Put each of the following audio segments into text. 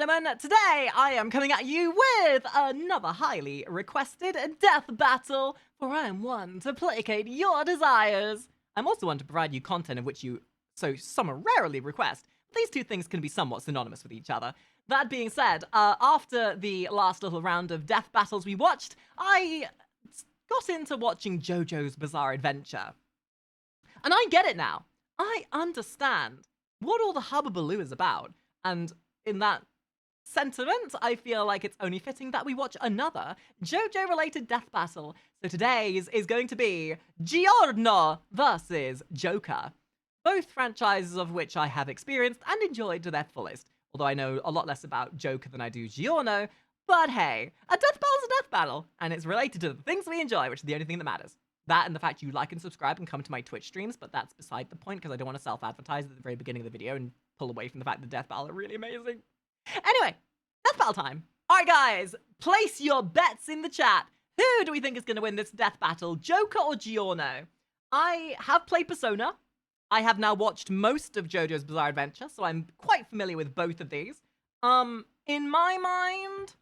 gentlemen, today I am coming at you with another highly requested death battle, for I am one to placate your desires. I'm also one to provide you content of which you so summarily request. These two things can be somewhat synonymous with each other. That being said, after the last little round of death battles we watched, I got into watching JoJo's Bizarre Adventure. And I get it now. I understand what all the hubbubaloo is about. And in that sentiment, I feel like it's only fitting that we watch another JoJo-related death battle. So today's is going to be Giorno versus Joker. Both franchises of which I have experienced and enjoyed to their fullest. Although I know a lot less about Joker than I do Giorno. But hey, a death battle's a death battle. And it's related to the things we enjoy, which is the only thing that matters. That and the fact you like and subscribe and come to my Twitch streams, but that's beside the point because I don't want to self-advertise at the very beginning of the video and pull away from the fact that death battle are really amazing. Anyway, death battle time. All right, guys, place your bets in the chat. Who do we think is going to win this death battle, Joker or Giorno? I have played Persona. I have now watched most of JoJo's Bizarre Adventure, so I'm quite familiar with both of these. In my mind,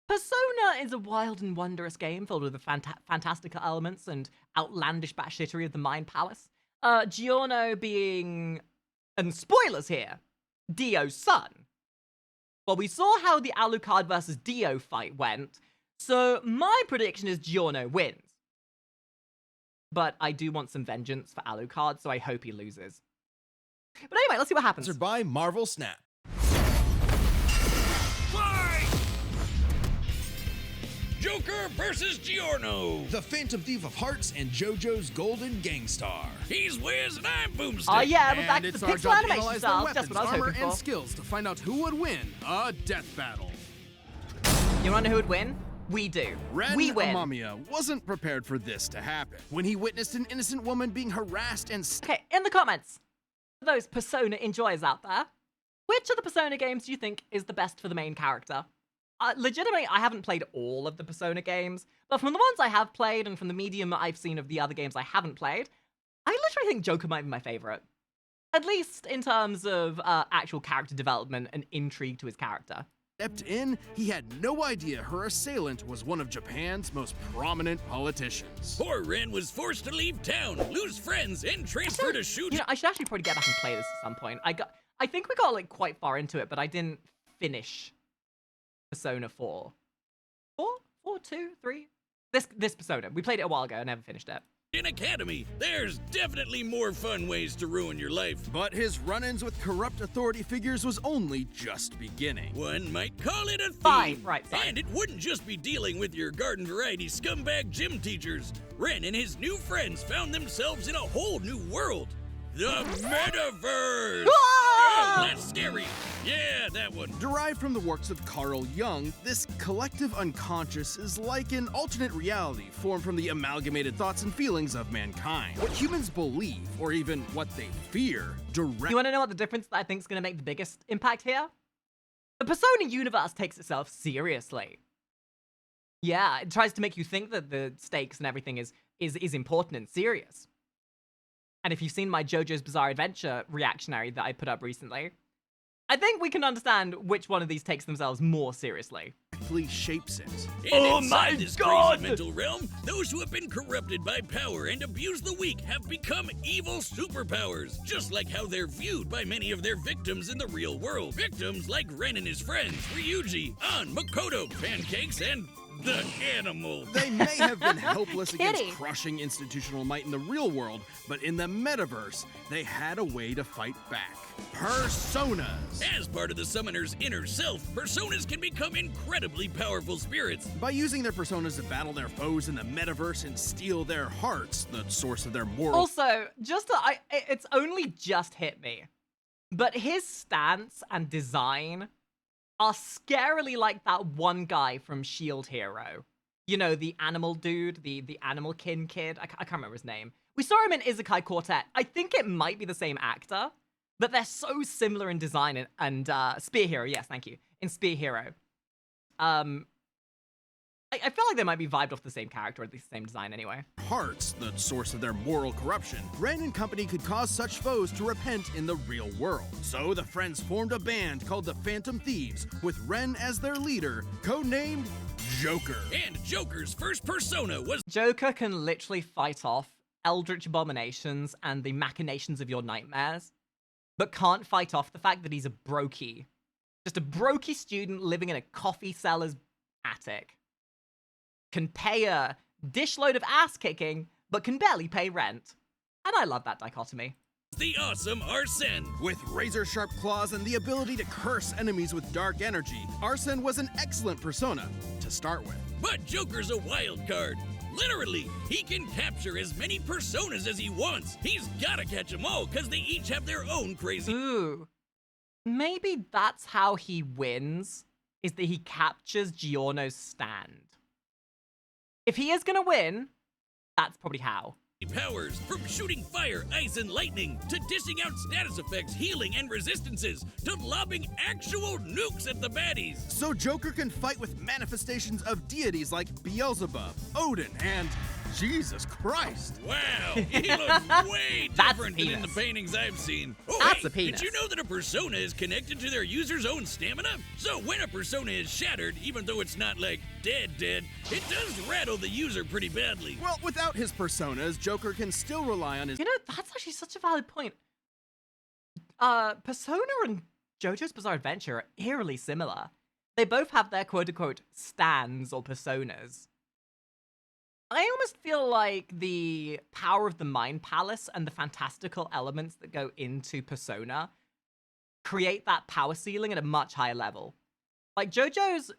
Persona is a wild and wondrous game filled with the fantastical elements and outlandish batshittery of the Mind Palace. Giorno being, and spoilers here, Dio's son. Well, we saw how the Alucard versus Dio fight went, so my prediction is Giorno wins. But I do want some vengeance for Alucard, so I hope he loses. But anyway, let's see what happens. Sponsored by Marvel Snap. Joker versus Giorno. The Phantom Thief of Hearts and JoJo's Golden Gangstar. He's Wiz and I'm Boomstick. Oh yeah, we're back to And the it's our pixel job to animation analyze their style. weapons, Just what I was armor, hoping for. and skills to find out who would win a death battle. You wanna know who would win? We do. Ren We win. Amamiya wasn't prepared for this to happen when he witnessed an innocent woman being harassed and Okay, in the comments, for those Persona enjoyers out there, which of the Persona games do you think is the best for the main character? Legitimately, I haven't played all of the Persona games, but from the ones I have played and from the medium I've seen of the other games I haven't played, I literally think Joker might be my favorite. At least in terms of actual character development and intrigue to his character. stepped in, he had no idea her assailant was one of Japan's most prominent politicians. Poor Ren was forced to leave town, lose friends, and transfer to shoot. You know, I should actually probably get back and play this at some point. I think we got like quite far into it, but I didn't finish Persona 4. 4? 4, 2, 3? This Persona. We played it a while ago. I never finished it. In Academy, there's definitely more fun ways to ruin your life. But his run-ins with corrupt authority figures was only just beginning. One might call it a theme. Fine, right, sorry. And it wouldn't just be dealing with your garden variety scumbag gym teachers. Ren and his new friends found themselves in a whole new world. The Metaverse! Oh, that's scary. Yeah, that one. Derived from the works of Carl Jung, this collective unconscious is like an alternate reality formed from the amalgamated thoughts and feelings of mankind. What humans believe, or even what they fear, You want to know what the difference that I think is going to make the biggest impact here? The Persona universe takes itself seriously. Yeah, it tries to make you think that the stakes and everything is important and serious. And if you've seen my JoJo's Bizarre Adventure reactionary that I put up recently, I think we can understand which one of these takes themselves more seriously. shapes it. And inside this crazy mental realm, those who have been corrupted by power and abuse the weak have become evil superpowers, just like how they're viewed by many of their victims in the real world. Victims like Ren and his friends, Ryuji, An, Makoto, Pancakes, and the Animal. They may have been helpless Kitty. against crushing institutional might in the real world, but in the metaverse, they had a way to fight back. Personas. As part of the summoner's inner self, personas can become incredibly powerful spirits. By using their personas to battle their foes in the metaverse and steal their hearts, the source of their moral... Also, it's only just hit me, but his stance and design are scarily like that one guy from Shield Hero. You know, the animal dude, the animal kin kid. I can't remember his name. We saw him in Isekai Quartet. I think it might be the same actor, but they're so similar in design and Spear Hero. Yes, thank you. In Spear Hero. And I feel like they might be vibed off the same character, or at least the same design anyway. Hearts, the source of their moral corruption, Ren and company could cause such foes to repent in the real world. So the friends formed a band called the Phantom Thieves, with Ren as their leader, codenamed Joker. And Joker's first persona was Joker can literally fight off eldritch abominations and the machinations of your nightmares, but can't fight off the fact that he's a brokey. Just a brokey student living in a coffee seller's attic. Can pay a dishload of ass kicking, but can barely pay rent. And I love that dichotomy. the awesome Arsene. With razor-sharp claws and the ability to curse enemies with dark energy, Arsene was an excellent persona to start with. But Joker's a wild card. Literally, he can capture as many personas as he wants. He's gotta catch them all, because they each have their own crazy... Ooh. Maybe that's how he wins, is that he captures Giorno's stand. If he is gonna win, that's probably how. powers, from shooting fire, ice, and lightning, to dishing out status effects, healing, and resistances, to lobbing actual nukes at the baddies. So Joker can fight with manifestations of deities like Beelzebub, Odin, and Jesus Christ. Wow, he looks way That's different a than in the penis. paintings I've seen. Oh, That's hey, a penis. Did you know that a persona is connected to their user's own stamina? So when a persona is shattered, even though it's not like dead, it does rattle the user pretty badly. Well, without his personas, Joker can still rely on his... You know, that's actually such a valid point. Persona and JoJo's Bizarre Adventure are eerily similar. They both have their quote-unquote stands or personas. I almost feel like the power of the Mind Palace and the fantastical elements that go into Persona create that power ceiling at a much higher level. Like, JoJo's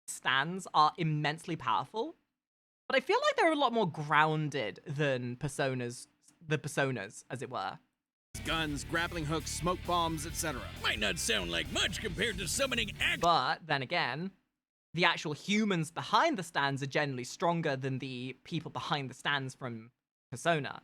stands are immensely powerful, but I feel like they're a lot more grounded than the personas, as it were. guns, grappling hooks, smoke bombs, etc. Might not sound like much compared to summoning But then again, the actual humans behind the stands are generally stronger than the people behind the stands from Persona.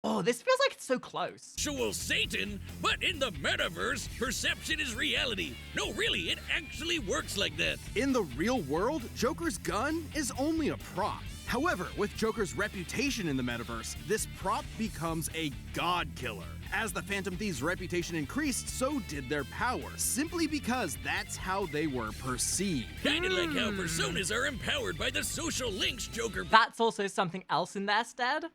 Oh, this feels like it's so close. actual Satan, but in the metaverse, perception is reality. No, really, it actually works like that. In the real world, Joker's gun is only a prop. However, with Joker's reputation in the metaverse, this prop becomes a god killer. As the Phantom Thieves' reputation increased, so did their power, simply because that's how they were perceived. Kinda like how personas are empowered by the social links Joker... That's also something else in their stead.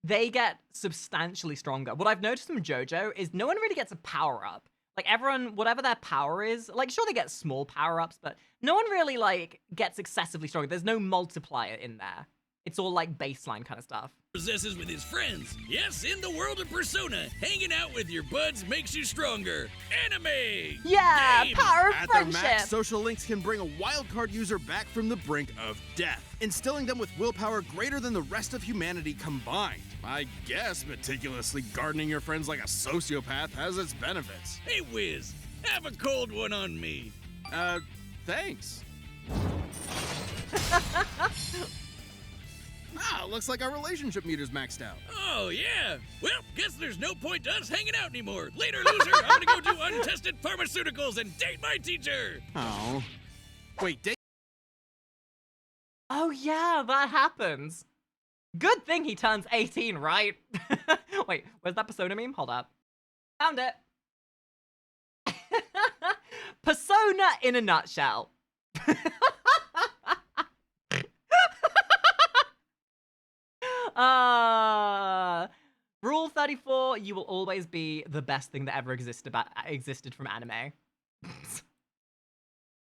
They get substantially stronger. What I've noticed from JoJo is no one really gets a power-up. Like, everyone, whatever their power is, like, sure, they get small power-ups, but no one really, like, gets excessively strong. There's no multiplier in there. It's all, like, baseline kind of stuff. possesses with his friends. Yes, in the world of Persona, hanging out with your buds makes you stronger. Anime! Yeah, Games. power of At their friendship. max, social links can bring a wildcard user back from the brink of death, instilling them with willpower greater than the rest of humanity combined. I guess meticulously gardening your friends like a sociopath has its benefits. Hey, Wiz, have a cold one on me. Thanks. Looks like our relationship meter's maxed out. Oh, yeah. Well, guess there's no point to us hanging out anymore. Later, loser, I'm gonna go do untested pharmaceuticals and date my teacher. Oh. Wait, Oh, yeah, that happens. Good thing he turns 18, right? Wait, where's that Persona meme? Hold up. Found it. Persona in a nutshell. Rule 34, you will always be the best thing that ever existed from anime.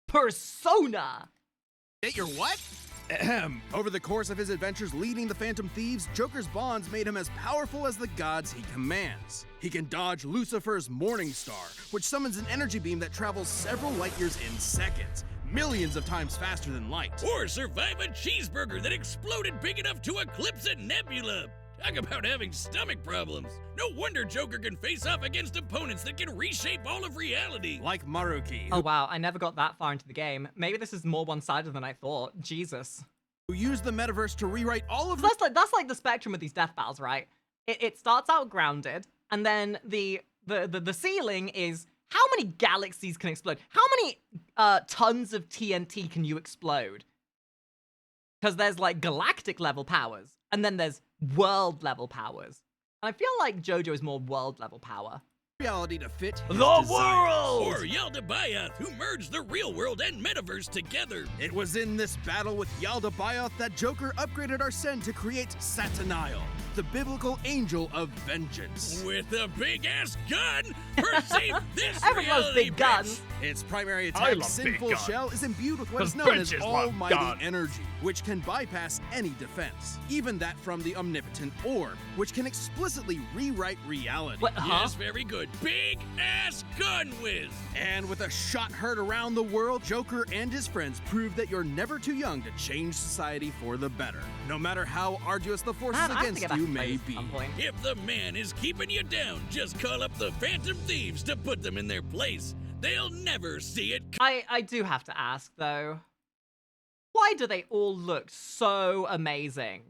Persona! Date your what? Ahem. Over the course of his adventures leading the Phantom Thieves, Joker's bonds made him as powerful as the gods he commands. He can dodge Lucifer's Morning Star, which summons an energy beam that travels several light years in seconds, millions of times faster than light. Or survive a cheeseburger that exploded big enough to eclipse a nebula. Talk about having stomach problems. No wonder Joker can face off against opponents that can reshape all of reality. Like Maruki, Oh wow, I never got that far into the game. Maybe this is more one-sided than I thought. Jesus. who used the metaverse to rewrite all of the That's like the spectrum with these death battles, right? It starts out grounded, and then the ceiling is how many galaxies can explode? How many tons of TNT can you explode? Because there's like galactic level powers, and then there's world level powers. And I feel like JoJo is more world level power. Reality to fit his The desires. world! Or Yaldabaoth, who merged the real world and metaverse together. It was in this battle with Yaldabaoth that Joker upgraded Arsene to create Satanael, the biblical angel of vengeance. With a big-ass gun, perceive this Everyone loves reality, big guns. Its primary I attack, love Sinful big guns. Shell, is imbued with what 'Cause is known as bitches love Almighty guns. Energy, which can bypass any defense, even that from the Omnipotent Orb, which can explicitly rewrite reality. What? Yes, very good. Big-ass gun whiz. And with a shot heard around the world, Joker and his friends prove that you're never too young to change society for the better, no matter how arduous the forces Man, I have to against get back you to may plays at be. some point. If the man is keeping you down, just call up the Phantom Thieves to put them in their place. They'll never see it. I do have to ask though, why do they all look so amazing?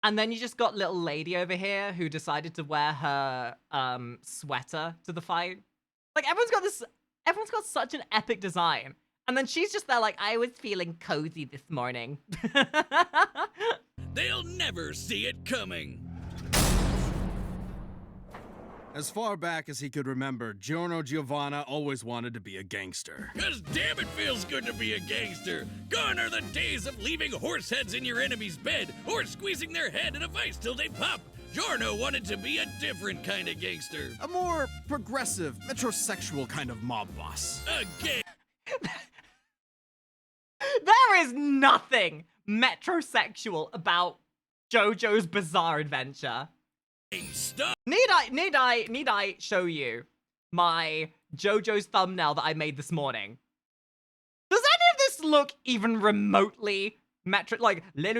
And then you just got little lady over here who decided to wear her sweater to the fight. Like everyone's got such an epic design. And then she's just there like, I was feeling cozy this morning. They'll never see it coming. As far back as he could remember, Giorno Giovanna always wanted to be a gangster. 'Cause damn it feels good to be a gangster. Gone are the days of leaving horse heads in your enemy's bed or squeezing their head in a vice till they pop. Giorno wanted to be a different kind of gangster. A more progressive, metrosexual kind of mob boss. A There is nothing metrosexual about JoJo's Bizarre Adventure. gangsta. Need I show you my JoJo's thumbnail that I made this morning? Does any of this look even remotely metro? Like, lick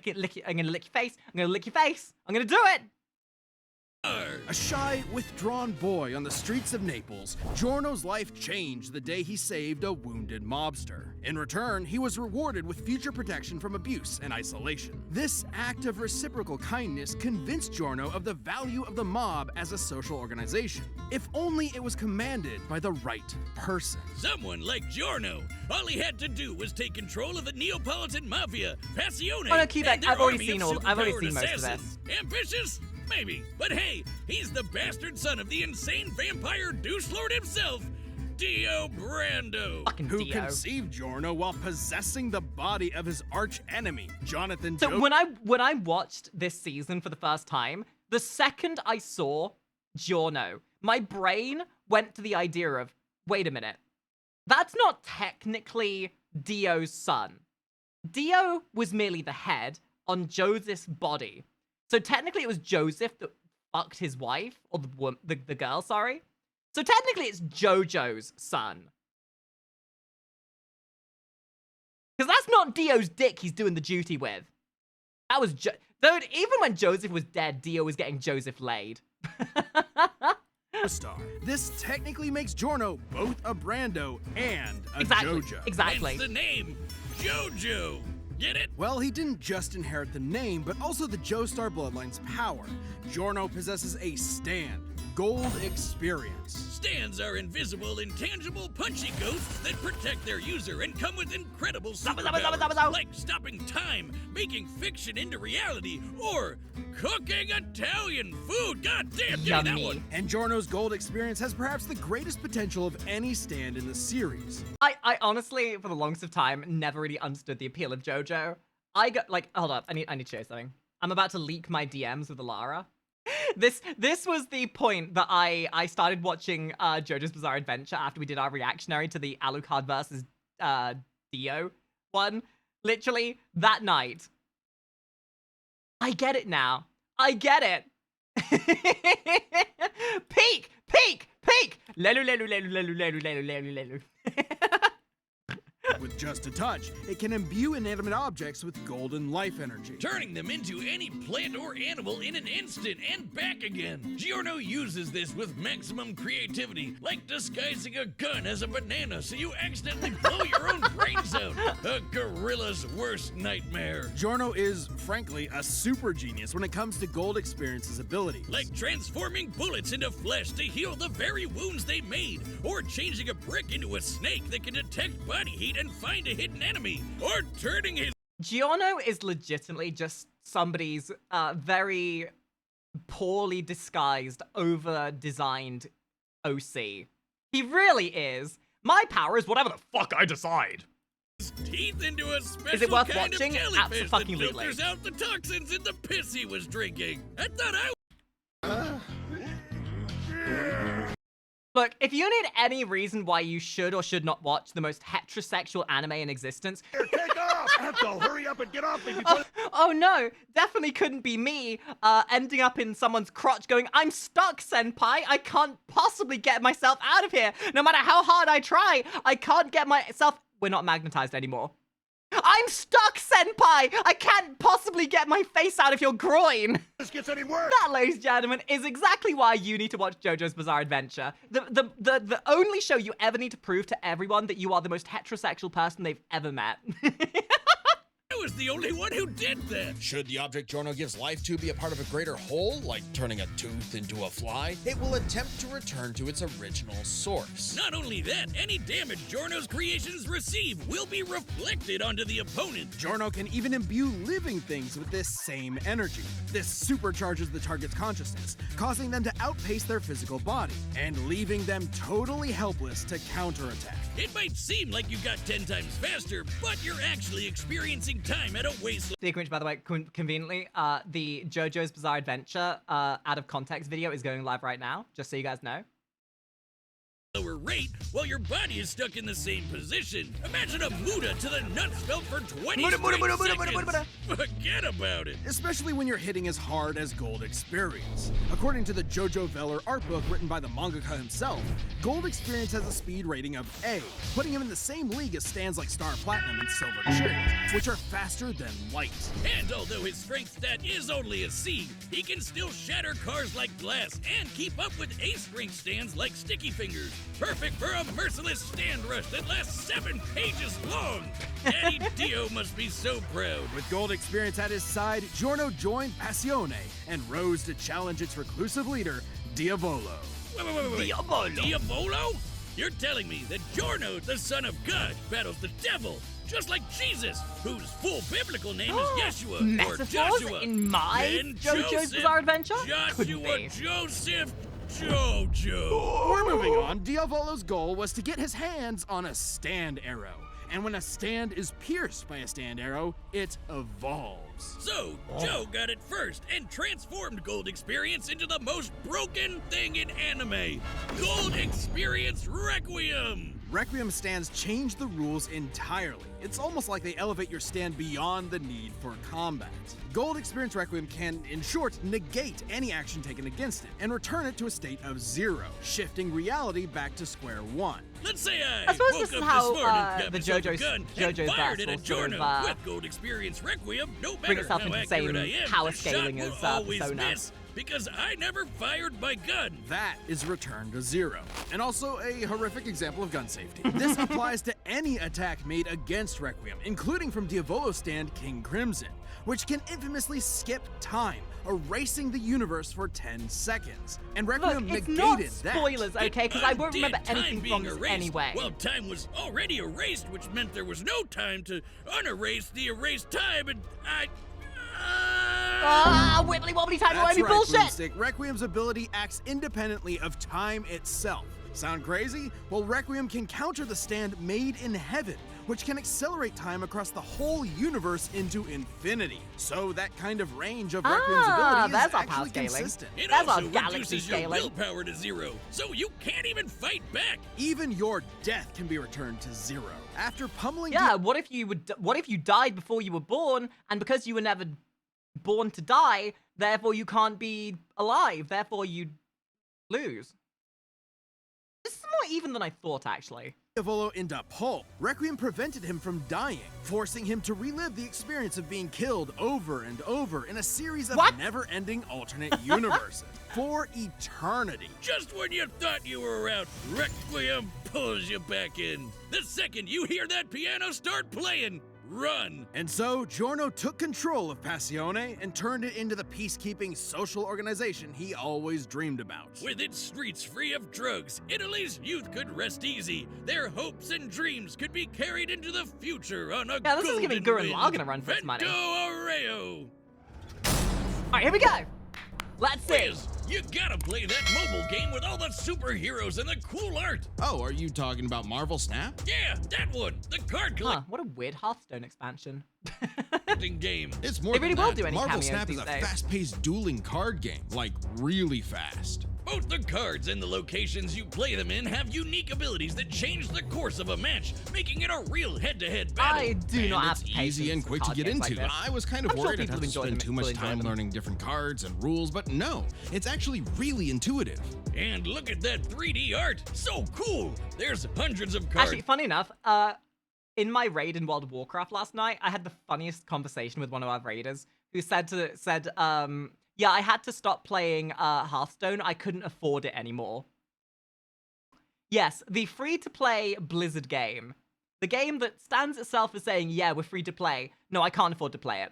it, I'm gonna lick your face. I'm gonna lick your face. I'm gonna do it. A shy, withdrawn boy on the streets of Naples, Giorno's life changed the day he saved a wounded mobster. In return, he was rewarded with future protection from abuse and isolation. This act of reciprocal kindness convinced Giorno of the value of the mob as a social organization, if only it was commanded by the right person. Someone like Giorno. All he had to do was take control of the Neapolitan Mafia, Passione, Oh, no, keep and that. their I've already army seen of I've already superpowered seen most of assassins. this. Ambitious? Maybe. But hey, he's the bastard son of the insane vampire Deuce Lord himself, Dio Brando. Fucking Who Dio. conceived Giorno while possessing the body of his arch enemy, Jonathan So Joker. when I watched this season for the first time, the second I saw Giorno, my brain went to the idea of, wait a minute, that's not technically Dio's son. Dio was merely the head on Joseph's body. So technically it was Joseph that fucked his wife, or the girl, sorry. So technically it's JoJo's son. Because that's not Dio's dick he's doing the duty with. That was Dude, even when Joseph was dead, Dio was getting Joseph laid. Star. This technically makes Giorno both a Brando and a Exactly. JoJo. Exactly. Hence the name, JoJo. Get it? Well, he didn't just inherit the name, but also the Joestar bloodline's power. Giorno possesses a stand, gold experience. Stands are invisible, intangible, punchy ghosts that protect their user and come with incredible superpowers, like stopping time, making fiction into reality, or cooking Italian food. God damn, give me that Yummy. one. And Giorno's gold experience has perhaps the greatest potential of any stand in the series. I honestly, for the longest of time, never really understood the appeal of JoJo. I got, like, hold up, I need to show you something. I'm about to leak my DMs with Alara. This was the point that I started watching JoJo's Bizarre Adventure after we did our reactionary to the Alucard versus Dio one. Literally, that night. I get it now. I get it. Peek! Peek! Peek! Lelu, lelu, lelu, lelu, lelu, lelu, lelu, lelu. With just a touch, it can imbue inanimate objects with golden life energy. Turning them into any plant or animal in an instant and back again. Giorno uses this with maximum creativity, like disguising a gun as a banana so you accidentally blow your own brains out. A gorilla's worst nightmare. Giorno is, frankly, a super genius when it comes to gold experience's abilities. Like transforming bullets into flesh to heal the very wounds they made, or changing a brick into a snake that can detect body heat and find a hidden enemy, or turning his Giorno is legitimately just somebody's very poorly disguised, over-designed OC. He really is. My power is whatever the fuck I decide. Teeth into a special Is it worth kind watching? of jellyfish that Abso-fucking-lutely. filters out the toxins in the piss he was drinking. I thought I Look, if you need any reason why you should or should not watch the most heterosexual anime in existence, Here, take off! Ethel, hurry up and get off me before... oh no, definitely couldn't be me, ending up in someone's crotch going, I'm stuck, senpai, I can't possibly get myself out of here. No matter how hard I try, I can't get myself... We're not magnetized anymore. I'm stuck, senpai! I can't possibly get my face out of your groin! this gets any worse! That, ladies and gentlemen, is exactly why you need to watch JoJo's Bizarre Adventure. The only show you ever need to prove to everyone that you are the most heterosexual person they've ever met. was the only one who did that. Should the object Giorno gives life to be a part of a greater whole, like turning a tooth into a fly, it will attempt to return to its original source. Not only that, any damage Giorno's creations receive will be reflected onto the opponent. Giorno can even imbue living things with this same energy. This supercharges the target's consciousness, causing them to outpace their physical body, and leaving them totally helpless to counterattack. It might seem like you got 10 times faster, but you're actually experiencing time at a wasteland. Speaking of which, by the way, conveniently, the JoJo's Bizarre Adventure out of context video is going live right now, just so you guys know. Lower rate while your body is stuck in the same position. Imagine a Muda to the nuts felt for 20 seconds. Forget about it. Especially when you're hitting as hard as Gold Experience. According to the JoJo Veller art book written by the mangaka himself, Gold Experience has a speed rating of A, putting him in the same league as stands like Star Platinum and Silver Cherry, which are faster than light. And although his strength stat is only a C, he can still shatter cars like glass and keep up with A-strength stands like Sticky Fingers. Perfect for a merciless stand rush that lasts 7 pages long. Daddy Dio must be so proud. With Gold Experience at his side, Giorno joined Passione and rose to challenge its reclusive leader, Diavolo. Wait. Diavolo? You're telling me that Giorno, the son of God, battles the devil, just like Jesus, whose full biblical name is Yeshua or Metaphors Joshua. in my Then JoJo's Joseph, Bizarre Adventure? Couldn't Joshua, be. Joseph, Jojo. We're moving on. Diavolo's goal was to get his hands on a stand arrow. And when a stand is pierced by a stand arrow, it evolves. So, Joe got it first and transformed Gold Experience into the most broken thing in anime. Gold Experience Requiem. Requiem stands change the rules entirely. It's almost like they elevate your stand beyond the need for combat. Gold Experience Requiem can, in short, negate any action taken against it and return it to a state of 0, shifting reality back to square one. Let's say I suppose woke this is up how, this morning, got the myself a JoJo's gun, Verse and fired it will at sort Giorno. of, With Gold Experience Requiem, no bring matter itself how into the accurate same I am, power the scaling shot as will always Persona. miss because I never fired my gun. That is returned to 0. And also a horrific example of gun safety. This applies to any attack made against Requiem, including from Diavolo's stand King Crimson, which can infamously skip time, erasing the universe for 10 seconds. And Requiem Look, it's negated not that. spoilers, okay? Because I won't Undid remember time anything being from this erased. anyway. Well, time was already erased, which meant there was no time to unerase the erased time, and I... Wibbly wobbly time That's wimey right, bullshit! Broomstick. Requiem's ability acts independently of time itself. Sound crazy? Well, Requiem can counter the stand made in heaven, which can accelerate time across the whole universe into infinity. So that kind of range of Requiem's ability that's is our power actually scaling. consistent. It That's also our galaxy reduces your scaling. willpower to 0, so you can't even fight back. Even your death can be returned to 0. After pummeling Yeah, what if you died before you were born, and because you were never born to die, therefore you can't be alive, therefore you lose. This is more even than I thought, actually. Diavolo into pulp, Requiem prevented him from dying, forcing him to relive the experience of being killed over and over in a series of What? never-ending alternate universes for eternity. Just when you thought you were out, Requiem pulls you back in. The second you hear that piano start playing, run. And so, Giorno took control of Passione and turned it into the peacekeeping social organization he always dreamed about. With its streets free of drugs, Italy's youth could rest easy. Their hopes and dreams could be carried into the future on a Yeah, this is giving golden Gurren wind. Lagann a run for its money. Vento Aureo. Alright, here we go. Let's see. Wiz, you gotta play that mobile game with all the superheroes and the cool art. Oh, are you talking about Marvel Snap? Yeah, that one. The card Huh, what a weird Hearthstone expansion. collecting game. It's more They than really that. will do any Marvel cameos Snap is these a days. fast-paced dueling card game, like really fast. Both the cards and the locations you play them in have unique abilities that change the course of a match, making it a real head-to-head battle. I do not have It's patience easy and for quick to card get games into. like this. I was kind of I'm sure worried I'd people have to enjoy spend them- too much will enjoy time them. learning different cards and rules, but no, it's actually really intuitive. And look at that 3D art. So cool. There's hundreds of cards. Actually, funny enough, in my raid in World of Warcraft last night, I had the funniest conversation with one of our raiders who said, yeah, I had to stop playing Hearthstone. I couldn't afford it anymore. Yes, the free-to-play Blizzard game. The game that stands itself as saying, yeah, we're free to play. No, I can't afford to play it.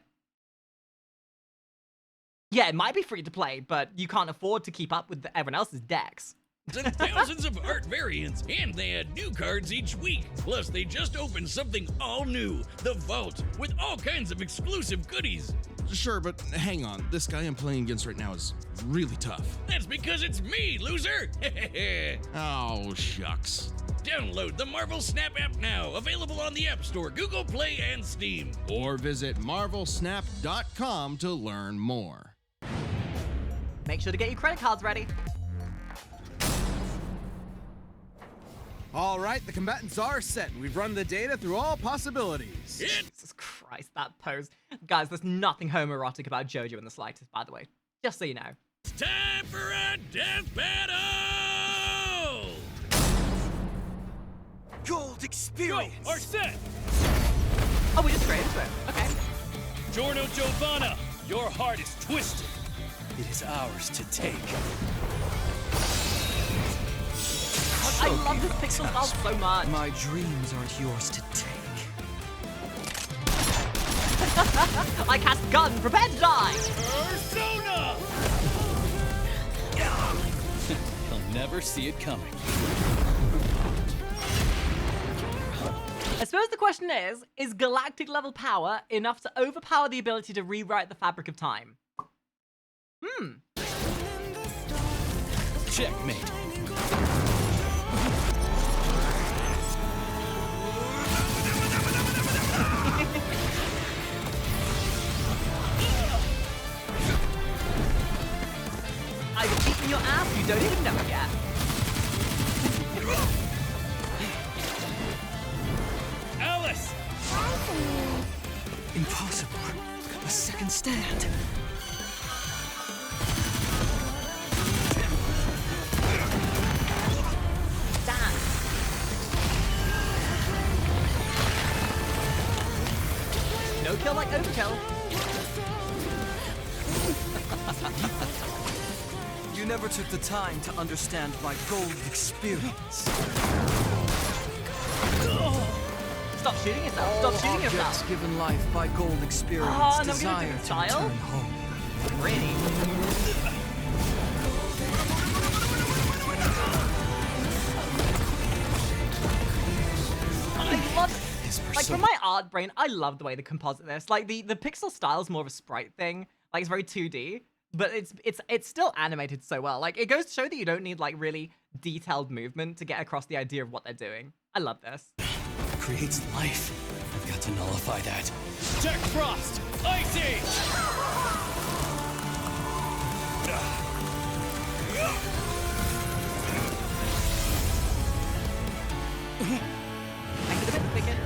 Yeah, it might be free to play, but you can't afford to keep up with everyone else's decks. And thousands of art variants, and they add new cards each week. Plus, they just opened something all new, the Vault, with all kinds of exclusive goodies. Sure, but hang on, this guy I'm playing against right now is really tough. That's because it's me, loser. Oh, shucks. Download the Marvel Snap app now, available on the App Store, Google Play, and Steam. Or visit marvelsnap.com to learn more. Make sure to get your credit cards ready. All right, the combatants are set, and we've run the data through all possibilities. Jesus Christ, that pose. Guys, there's nothing homoerotic about JoJo in the slightest, by the way. Just so you know. It's time for a death battle! Gold experience. Are set! Oh, we just straight into it. Okay. Giorno Giovanna, your heart is twisted. It is ours to take. I love this pixel style so much. My dreams aren't yours to take. I cast gun, prepare to die! Persona! He'll never see it coming. I suppose the question is galactic level power enough to overpower the ability to rewrite the fabric of time? Checkmate. I've beaten your ass, you don't even know it yet. Alice! Impossible. A second stand. Damn. No kill like overkill. You never took the time to understand my gold experience. Stop shooting yourself. Stop shooting Objects yourself. given life by gold experience Oh, no, we're gonna do desire it to style? return home. Really? I love, His like, persona. from my art brain, I love the way they composite this. Like, the pixel style is more of a sprite thing. Like, it's very 2D, but it's still animated so well. Like, it goes to show that you don't need, like, really detailed movement to get across the idea of what they're doing. I love this. Creates life. I've got to nullify that. Jack Frost! Ice Age! Make it a bit thicker.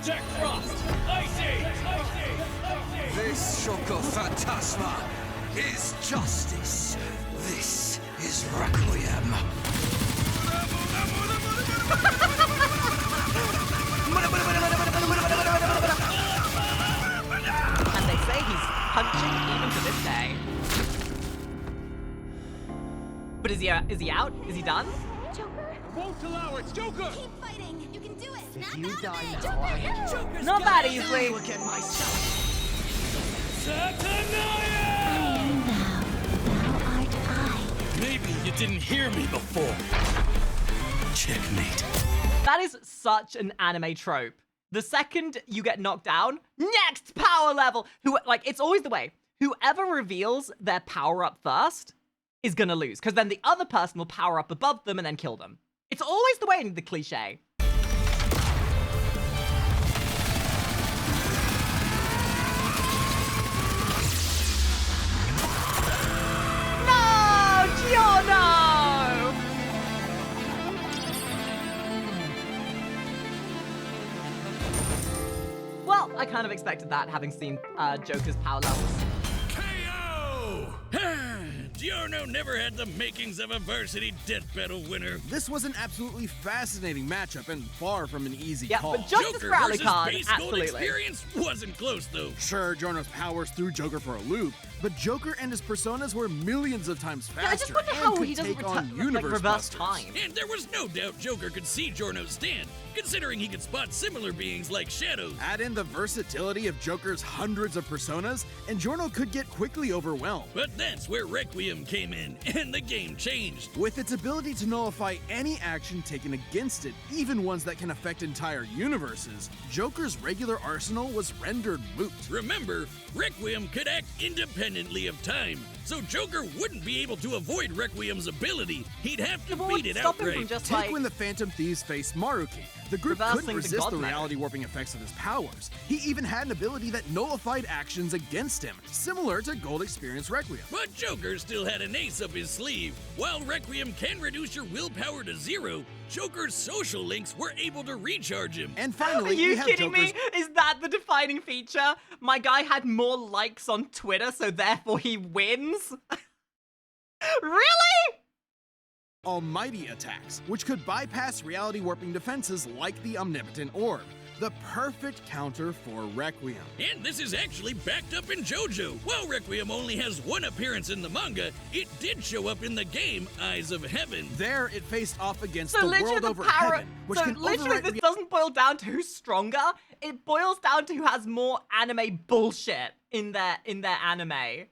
Jack Frost! Ice Age! Ice Age! Ice Age! This Shoko Phantasma is justice. This is Requiem. And they say he's punching even to this day. But is he out? Is he done? won't allow it. Joker! Keep fighting. You can do it. If you die it. now, I am Joker's Not got that it. easily. look at myself. Satania! Thou art I. Maybe you didn't hear me before. Checkmate. That is such an anime trope. The second you get knocked down, next power level. It's always the way. Whoever reveals their power up first is gonna lose, because then the other person will power up above them and then kill them. It's always the way in the cliche. No, Giorno! Well, I kind of expected that, having seen Joker's power levels. KO! Giorno never had the makings of a varsity death battle winner. This was an absolutely fascinating matchup and far from an easy Yeah, call. but Justice Joker Rally versus card, base gold absolutely. experience wasn't close though. Sure, Giorno's powers threw Joker for a loop, but Joker and his personas were millions of times faster Yeah, I just wonder and how could he doesn't take on universe reverse busters. time. And there was no doubt Joker could see Giorno's stand, considering he could spot similar beings like shadows. Add in the versatility of Joker's hundreds of personas, and Giorno could get quickly overwhelmed. But that's where Requiem came in, and the game changed. With its ability to nullify any action taken against it, even ones that can affect entire universes, Joker's regular arsenal was rendered moot. Remember, Requiem could act independently of time, so Joker wouldn't be able to avoid Requiem's ability. He'd have to But beat what'd it stop him from outright. just Take when the Phantom Thieves faced Maruki. The group Reversing couldn't the resist God the Mode. reality warping effects of his powers. He even had an ability that nullified actions against him, similar to Gold Experience Requiem. But Joker still had an ace up his sleeve. While Requiem can reduce your willpower to 0, Joker's social links were able to recharge him. And Are finally, we you have kidding Joker's me? Is that the defining feature? My guy had more likes on Twitter, so therefore he wins? Really? almighty attacks, which could bypass reality warping defenses like the Omnipotent Orb. The perfect counter for Requiem. And this is actually backed up in JoJo. While Requiem only has one appearance in the manga, it did show up in the game Eyes of Heaven. There, it faced off against So the literally world the over power. heaven, which So can literally, overwrite this doesn't boil down to who's stronger. It boils down to who has more anime bullshit in their anime.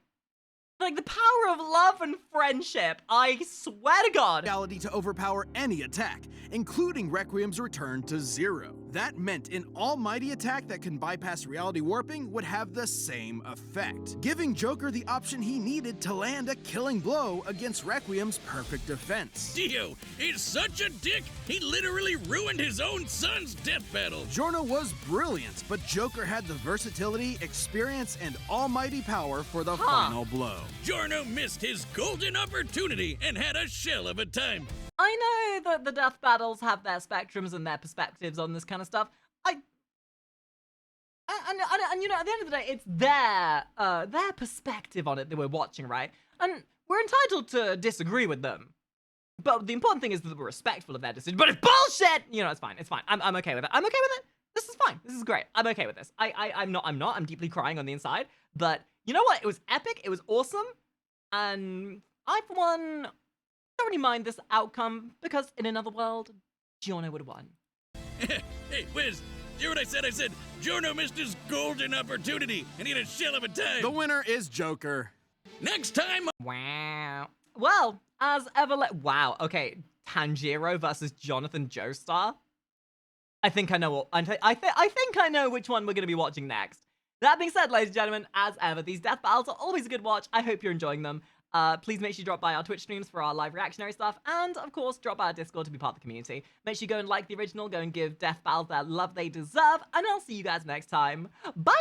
Like the power of love and friendship. I swear to God. reality to overpower any attack, including Requiem's return to 0. That meant an almighty attack that can bypass reality warping would have the same effect, giving Joker the option he needed to land a killing blow against Requiem's perfect defense. Dio is such a dick, he literally ruined his own son's death battle. Giorno was brilliant, but Joker had the versatility, experience, and almighty power for the final blow. Giorno missed his golden opportunity and had a shell of a time. I know that the death battles have their spectrums and their perspectives on this kind of stuff. And you know, at the end of the day, it's their perspective on it that we're watching, right? And we're entitled to disagree with them. But the important thing is that we're respectful of their decision. But it's bullshit! You know, it's fine. It's fine. I'm okay with it. I'm okay with it. This is fine. This is great. I'm okay with this. I'm not. I'm deeply crying on the inside. But you know what? It was epic. It was awesome. And I, for one, don't really mind this outcome because in another world, Giorno would have won. Hey, Wiz, hear what I said? I said Giorno missed his golden opportunity and he had a shell of a time. The winner is Joker. Next time. Wow. Well, as ever, wow. Okay, Tanjiro versus Jonathan Joestar. I think I know what. I think I know which one we're going to be watching next. That being said, ladies and gentlemen, as ever, these death battles are always a good watch. I hope you're enjoying them. Please make sure you drop by our Twitch streams for our live reactionary stuff, and of course, drop by our Discord to be part of the community. Make sure you go and like the original, go and give death battles that love they deserve, and I'll see you guys next time. Bye!